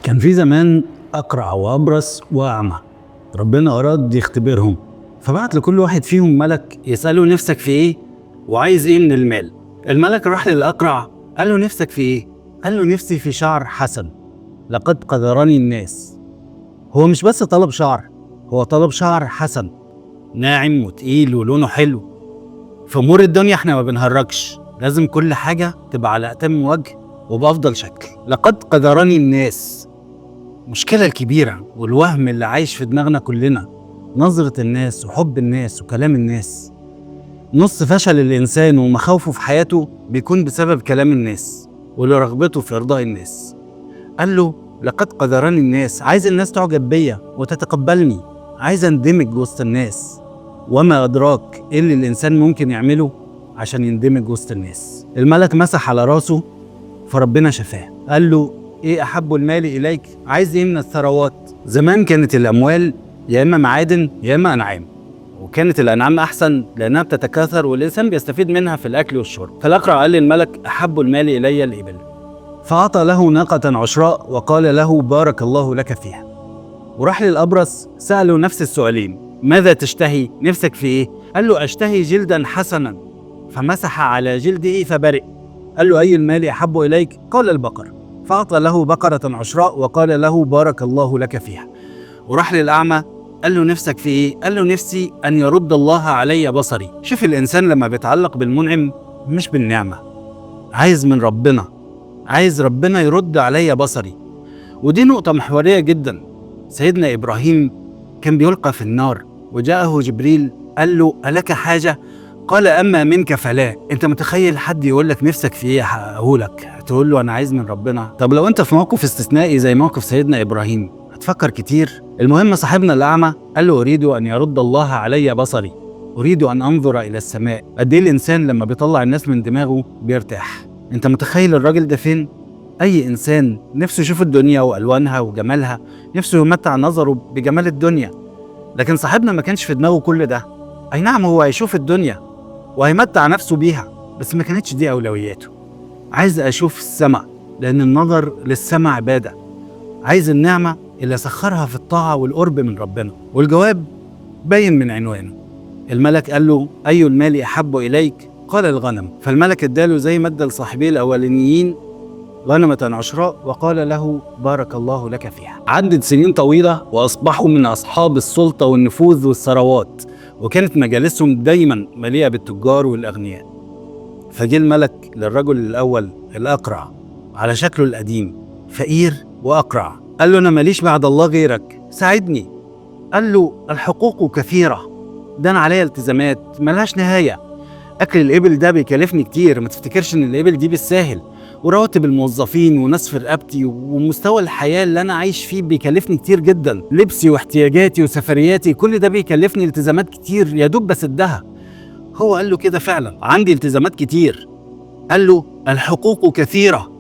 كان في زمان أقرع وأبرص وأعمى، ربنا أراد يختبرهم، فبعت لكل واحد فيهم ملك يسأله نفسك في إيه وعايز إيه من المال. الملك راح للأقرع قال له نفسك في إيه؟ قال له نفسي في شعر حسن، لقد قدرني الناس. هو مش بس طلب شعر، هو طلب شعر حسن ناعم وتقيل ولونه حلو. في أمور الدنيا احنا ما بنهرجش، لازم كل حاجة تبقى على أتم وجه وبأفضل شكل. لقد قدرني الناس. المشكلة الكبيرة والوهم اللي عايش في دماغنا كلنا نظرة الناس وحب الناس وكلام الناس. نص فشل الإنسان ومخاوفه في حياته بيكون بسبب كلام الناس ولرغبته في إرضاء الناس. قال له لقد قدرني الناس، عايز الناس تعجب بيا وتتقبلني، عايز اندمج وسط الناس. وما أدراك إيه اللي الإنسان ممكن يعمله عشان يندمج وسط الناس. الملك مسح على راسه فربنا شفاه. قال له ايه احب المال اليك؟ عايز ايه من الثروات؟ زمان كانت الاموال يا اما معادن يا اما انعام، وكانت الانعام احسن لانها بتتكاثر والانسان بيستفيد منها في الاكل والشرب. فالاقرع قال للملك احب المال الي الابل، فاعطى له ناقه عشراء وقال له بارك الله لك فيها. وراح للابرص ساله نفس السؤالين، ماذا تشتهي؟ نفسك في ايه؟ قال له اشتهي جلدا حسنا، فمسح على جلده فبرئ. قال له اي المال احب اليك؟ قال البقر، فأعطى له بقرة عشراء وقال له بارك الله لك فيها. وراح للأعمى قال له نفسك في إيه؟ قال له نفسي أن يرد الله علي بصري. شوف الإنسان لما بيتعلق بالمنعم مش بالنعمة، عايز من ربنا، عايز ربنا يرد علي بصري. ودي نقطة محورية جدا. سيدنا إبراهيم كان بيلقى في النار وجاءه جبريل قال له ألك حاجة؟ قال أما منك فلا. أنت متخيل حد يقول لك نفسك في إيه أحققهولك تقول له أنا عايز من ربنا؟ طب لو أنت في موقف استثنائي زي موقف سيدنا إبراهيم هتفكر كتير. المهم صاحبنا الأعمى قال له أريد أن يرد الله علي بصري، أريد أن أنظر إلى السماء. قد إيه الإنسان لما بيطلع الناس من دماغه بيرتاح. أنت متخيل الراجل ده فين؟ أي إنسان نفسه يشوف الدنيا وألوانها وجمالها، نفسه يمتع نظره بجمال الدنيا، لكن صاحبنا ما كانش في دماغه كل ده. أي نعم هو هيشوف الدنيا وهيمتع نفسه بيها، بس ما كانتش دي أولوياته. عايز أشوف السماء لأن النظر للسماء عبادة، عايز النعمة اللي سخرها في الطاعة والقرب من ربنا. والجواب باين من عنوانه. الملك قال له أي المال أحب إليك؟ قال الغنم. فالملك اداله زي ما ادى لصاحبيه الأولانيين غنمة عشراء وقال له بارك الله لك فيها. عدت سنين طويلة وأصبحوا من أصحاب السلطة والنفوذ والثروات، وكانت مجالسهم دايما مليئة بالتجار والأغنياء. فجاء الملك للرجل الأول الأقرع على شكله القديم، فقير وأقرع، قال له أنا ماليش بعد الله غيرك، ساعدني. قال له الحقوق كثيرة، ده أنا عليا التزامات ملهاش نهاية. أكل الإبل ده بيكلفني كتير، ما تفتكرش إن الإبل دي بالساهل، ورواتب الموظفين وناس في رقبتي ومستوى الحياة اللي أنا عايش فيه بيكلفني كتير جدا، لبسي واحتياجاتي وسفرياتي كل ده بيكلفني التزامات كتير يا دوب بسدها. هو قال له كده فعلا، عندي التزامات كتير. قال له الحقوق كثيرة.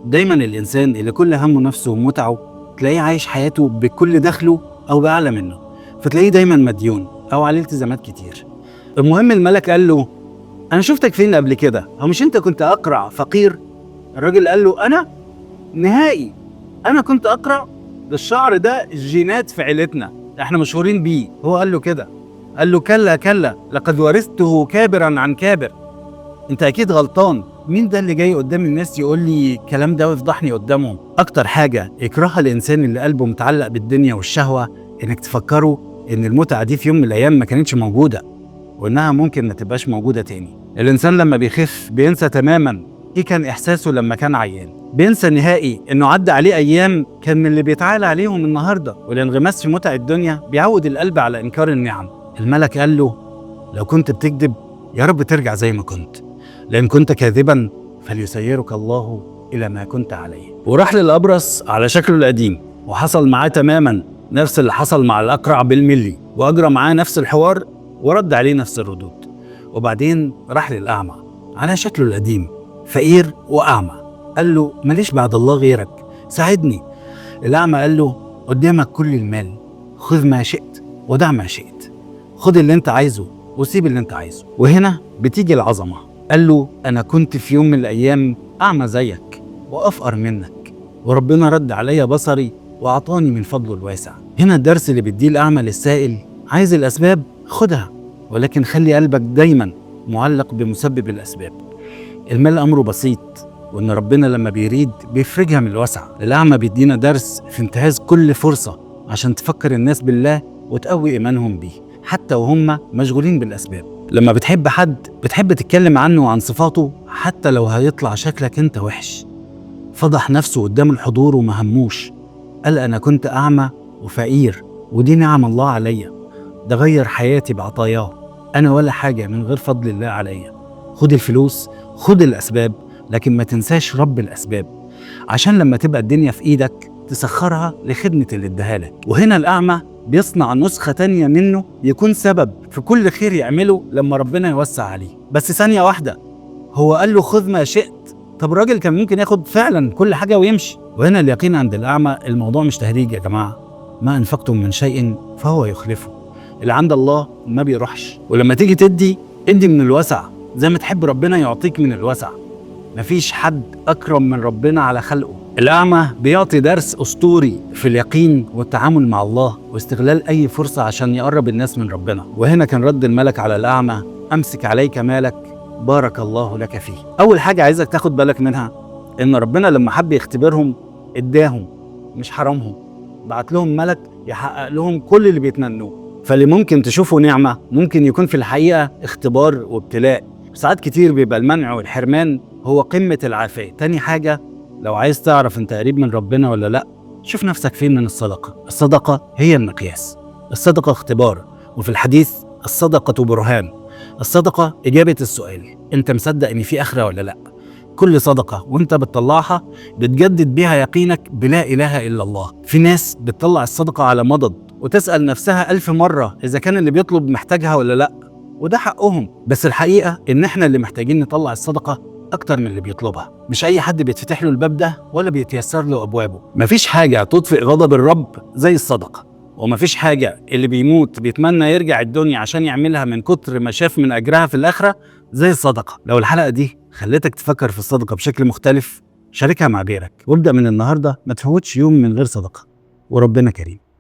دايما الإنسان اللي كل همه نفسه ومتعه تلاقيه عايش حياته بكل دخله أو بأعلى منه، فتلاقيه دايما مديون أو عليه التزامات كتير. المهم الملك قال له أنا شفتك فين قبل كده؟ هو مش أنت كنت أقرع فقير؟ الراجل قال له أنا؟ نهائي، أنا كنت أقرع؟ ده الشعر ده الجينات في عيلتنا، احنا مشهورين بيه. هو قال له كده، قال له كلا كلا لقد ورثته كابرا عن كابر. انت اكيد غلطان، مين ده اللي جاي قدام الناس يقول لي الكلام ده ويفضحني قدامهم؟ اكتر حاجة يكرهها الانسان اللي قلبه متعلق بالدنيا والشهوة انك تفكروا ان المتعة دي في يوم من الايام ما كانتش موجودة، وانها ممكن ما تبقاش موجودة تاني. الانسان لما بيخف بينسى تماما ايه كان احساسه لما كان عيان، بينسى نهائي انه عدى عليه ايام كان من اللي بيتعالى عليهم النهارده. والانغماس في متع الدنيا بيعود القلب على انكار النعم. الملك قال له لو كنت بتكذب يا رب ترجع زي ما كنت، لان كنت كاذبا فليسيرك الله الى ما كنت عليه. وراح للابرص على شكله القديم، وحصل معاه تماما نفس اللي حصل مع الاقرع بالملي، واجرى معاه نفس الحوار ورد عليه نفس الردود. وبعدين راح للاعمى على شكله القديم، فقير واعمى، قال له ماليش بعد الله غيرك، ساعدني. الاعمى قال له قدامك كل المال، خذ ما شئت ودع ما شئت، خذ اللي انت عايزه وسيب اللي انت عايزه. وهنا بتيجي العظمة. قال له انا كنت في يوم من الايام اعمى زيك وافقر منك، وربنا رد عليا بصري وأعطاني من فضله الواسع. هنا الدرس اللي بيديه الأعمى للسائل: عايز الأسباب خدها، ولكن خلي قلبك دايما معلق بمسبب الأسباب. المال أمره بسيط، وإن ربنا لما بيريد بيفرجها من الوسع. الأعمى بيدينا درس في انتهاز كل فرصة عشان تفكر الناس بالله وتقوي إيمانهم بيه حتى وهم مشغولين بالأسباب. لما بتحب حد بتحب تتكلم عنه وعن صفاته حتى لو هيطلع شكلك انت وحش. فضح نفسه قدام الحضور وما هموش، قال أنا كنت أعمى وفقير ودي نعم الله عليا، ده غير حياتي بعطاياه، أنا ولا حاجة من غير فضل الله عليا. خد الفلوس، خد الأسباب، لكن ما تنساش رب الأسباب، عشان لما تبقى الدنيا في إيدك تسخرها لخدمة اللي اداهالك. وهنا الأعمى بيصنع نسخة تانية منه يكون سبب في كل خير يعمله لما ربنا يوسع عليه. بس ثانية واحدة، هو قال له خذ ما شئت، طب الراجل كان ممكن ياخد فعلا كل حاجة ويمشي. وهنا اليقين عند الأعمى الموضوع مش تهريج يا جماعة، ما أنفقتم من شيء فهو يخلفه، اللي عند الله ما بيروحش. ولما تيجي ادي من الوسع زي ما تحب ربنا يعطيك من الوسع. مفيش حد أكرم من ربنا على خلقه. الأعمى بيعطي درس أسطوري في اليقين والتعامل مع الله واستغلال أي فرصة عشان يقرب الناس من ربنا. وهنا كان رد الملك على الأعمى: أمسك عليك مالك بارك الله لك فيه. أول حاجة عايزك تاخد بالك منها إن ربنا لما حب يختبرهم اداهم مش حرمهم، بعت لهم ملك يحقق لهم كل اللي بيتمنوه. فاللي ممكن تشوفه نعمة ممكن يكون في الحقيقة اختبار وابتلاء. ساعات كتير بيبقى المنع والحرمان هو قمة العافية. تاني حاجة، لو عايز تعرف انت قريب من ربنا ولا لا، شوف نفسك فين من الصدقة. الصدقة هي المقياس، الصدقة اختبار، وفي الحديث الصدقة برهان. الصدقة إجابة السؤال انت مصدق ان في آخرة ولا لا. كل صدقة وانت بتطلعها بتجدد بيها يقينك بلا إله إلا الله. في ناس بتطلع الصدقة على مضض وتسأل نفسها 1000 مرة إذا كان اللي بيطلب محتاجها ولا لا، وده حقهم. بس الحقيقة إن إحنا اللي محتاجين نطلع الصدقة أكتر من اللي بيطلبها. مش أي حد بيتفتح له الباب ده ولا بيتيسر له أبوابه. مفيش حاجة تطفئ غضب الرب زي الصدقة، ومفيش حاجة اللي بيموت بيتمنى يرجع الدنيا عشان يعملها من كتر ما شاف من أجرها في الآخرة زي الصدقة. لو الحلقة دي خلتك تفكر في الصدقة بشكل مختلف، شاركها مع غيرك، وابدأ من النهاردة ما تفوتش يوم من غير صدقة، وربنا كريم.